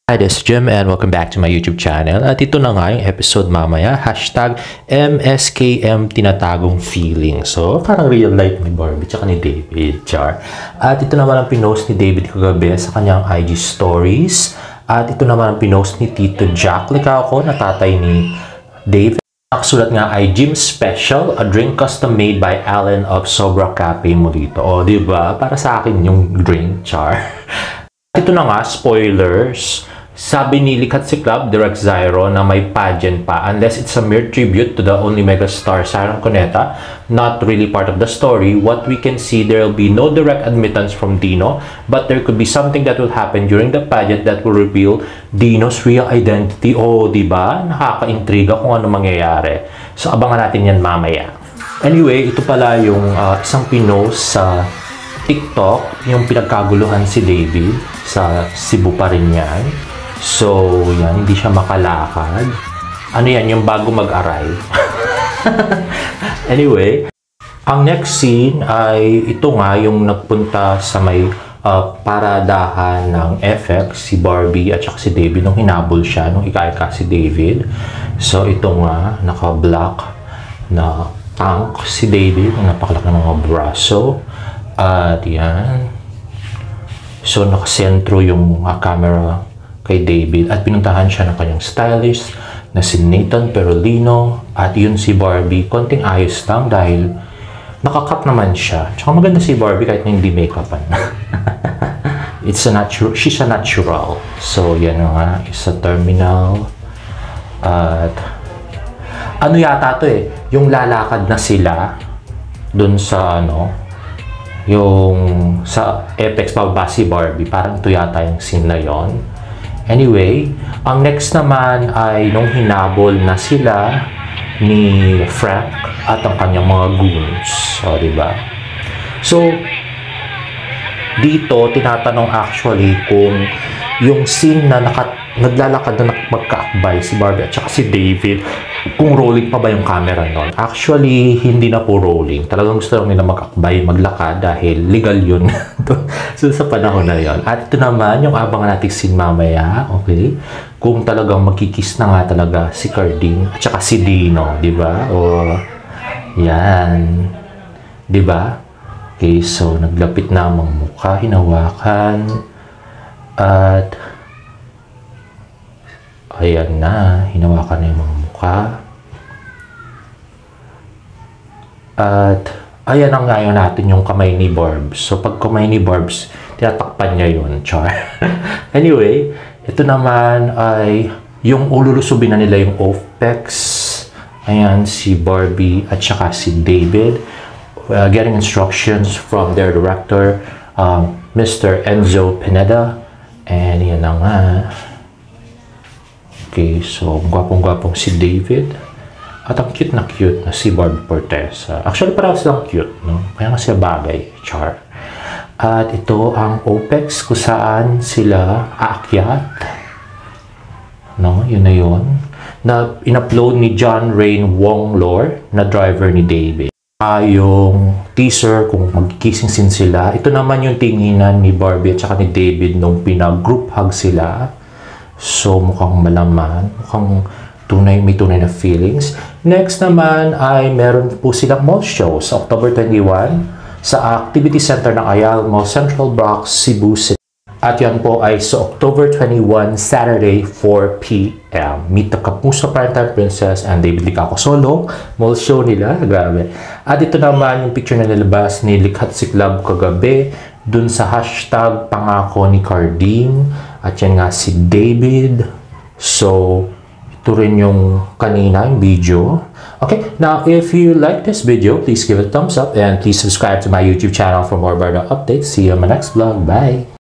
Hi, this is Jim and welcome back to my YouTube channel. At ito na nga yung episode mamaya, hashtag MSKM tinatagong feeling. So, parang real life ni Barbie tsaka ni David, char. At ito naman ang pinost ni David kagabi sa kanyang IG stories. At ito naman ang pinost ni Tito Jack Licauco na tatay ni David. Nakasulat nga ay Jim Special, a drink custom made by Alan of Sobra Cafe Molito. O, diba? Para sa akin yung drink, char. Ito na nga, spoilers. Sabi ni Likhat Si Club, Direct Zyro, na may pageant pa. Unless it's a mere tribute to the only megastar, Sarang Cuneta, not really part of the story. What we can see, there will be no direct admittance from Dino, but there could be something that will happen during the pageant that will reveal Dino's real identity. Oh, diba? Nakaka-intriga kung ano mangyayari. So, abangan natin yan mamaya. Anyway, ito pala yung isang pinost sa TikTok, yung pinagkaguluhan si David sa Cebu pa rin yan. So, yan, hindi siya makalakad. Ano yan, yung bago mag-arrive. Anyway, ang next scene ay ito nga, yung nagpunta sa may paradahan ng FX, si Barbie at saka si David, nung hinabol siya, nung ika-ika si David. So, ito nga, naka-black na tank si David, napakalak ng mga braso. At yan. So, nakasentro yung camera kay David at pinuntahan siya ng kanyang stylist na si Nathan Perolino at yun si Barbie. Konting ayos lang dahil nakakat naman siya. Tsaka maganda si Barbie kahit na hindi make-upan. It's a natural, she's a natural. So, yan nga, is a terminal. At ano yata to eh, yung lalakad na sila dun sa ano, yung sa Apex pababa si Barbie, parang ito yata yung scene na yon. Anyway, ang next naman ay nung hinabol na sila ni Frank at ang kanyang mga goons. So, diba? So, dito, tinatanong actually kung yung scene na naglalakad na magkaakbay si Barbie at saka si David, kung rolling pa ba yung camera nun. Actually, hindi na po rolling. Talagang gusto lang nila mag-akbay, maglakad dahil legal yun. So, sa panahon na yun. At ito naman, yung abangan natin scene mamaya, okay? Kung talagang magkikis na nga talaga si Carding at saka si Dino, di ba? O, yan. Di ba? Okay, so, naglapit na ang mga mukha, hinawakan. At, ayan na, hinawakan na yung mga mukha. At, ayan ang ngayon natin yung kamay ni Barbs. So, pag kamay ni Barbs, tinatakpan niya yun, char. Anyway, ito naman ay yung ululusubin na nila yung Ofpex. Ayan, si Barbie at saka si David. Getting instructions from their director, Mr. Enzo Pineda. And yan na nga. Okay, so gwapong-gwapong si David. At ang cute na si Barbie Portesa. Actually, parang silang cute, no? Kaya nga siya bagay, char. At ito ang OPEX kung saan sila aakyat. No, yun na yun. Na in-upload ni John Rain Wong Lor na driver ni David. Yung teaser kung mag-kissing scene sila. Ito naman yung tinginan ni Barbie at saka ni David nung pinag-group hug sila. So, mukhang malaman. Mukhang may tunay na feelings. Next naman ay meron po silang mall show sa October 21 sa Activity Center ng Ayala Mall, Central Bronx, Cebu City. At yan po ay sa October 21, Saturday, 4 p.m. Meet the Kapuso Primetime Princess and David Licauco solo. Mall show nila. Grabe. At ito naman yung picture na nilabas ni Likhat Si Club kagabi dun sa hashtag pangako ni Carding. At yan nga si David. So, ito rin yung kanina, yung video. Okay, now if you like this video, please give it a thumbs up and please subscribe to my YouTube channel for more Bardo updates. See you on my next vlog. Bye!